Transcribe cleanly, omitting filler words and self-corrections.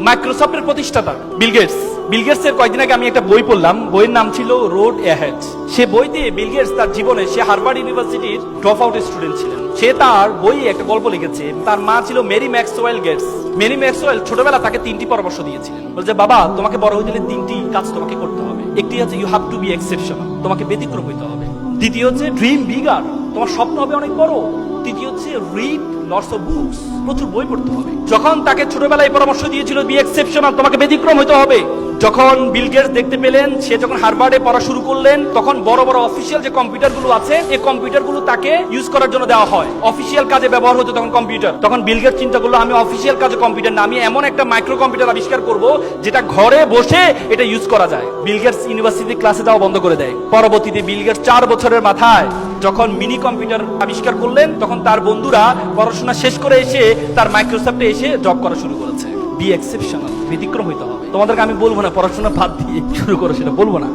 মাইক্রোসফটের প্রতিষ্ঠাতা Bill Gates. Bill Gates এর কয়েকদিন আগে আমি একটা বই পড়লাম, বইয়ের নাম ছিল রোড অ্যাহেড। সে বই দিয়ে বিল গেটস তার জীবনে, সে হার্ভার্ড ইউনিভার্সিটির ড্রপ আউট স্টুডেন্ট ছিলেন। সে তার বইয়ে একটা গল্প লিখেছে। তার মা ছিল Mary Maxwell Gates. Mary Maxwell ছোটবেলা তাকে 3টি পরামর্শ দিয়েছিলেন, বলছে বাবা তোমাকে বড় হতে গেলে 3টি কাজ তোমাকে করতে হবে। একটি হচ্ছে you have to be exceptional, তোমাকে ব্যতিক্রম হইতে হবে। দ্বিতীয় হচ্ছে ড্রিম বিগার, তোমার স্বপ্ন হবে অনেক বড়। তৃতীয় হচ্ছে রিড লটস অফ বুকস, প্রচুর বই পড়তে হবে। যখন তাকে ছোটবেলায় পরামর্শ দিয়েছিল বি এক্সেপশনাল, তোমাকে ব্যতিক্রম হইতে হবে, যখন বিল গেটস দেখতে পেলেন, সে যখন হার্ভার্ডে পড়া শুরু করলেন, তখন বড় বড় অফিসিয়াল যে কম্পিউটারগুলো আছে, এই কম্পিউটারগুলো তাকে ইউজ করার জন্য দেওয়া হয়। অফিসিয়াল কাজে ব্যবহার হতো তখন কম্পিউটার। তখন বিল গেটস চিন্তা করলো, আমি অফিসিয়াল কাজে কম্পিউটার না, আমি এমন একটা মাইক্রো কম্পিউটার আবিষ্কার করব যেটা ঘরে বসে এটা ইউজ করা যায়। বিল গেটস ইউনিভার্সিটি ক্লাসে যাওয়া বন্ধ করে দেয়। পরবর্তীতে বিল গেটস 4 বছরের মাথায় যখন মিনি কম্পিউটার আবিষ্কার করলেন, তখন তার বন্ধুরা পড়াশোনা শেষ করে এসে তার মাইক্রোসফটে এসে জব করা শুরু করেছে। বি এক্সেপশনাল, ব্যতিক্রম হইতে হবে। তোমাদেরকে আমি বলবো না পড়াশোনা বাদ দিয়ে শুরু করো, সেটা বলবো না।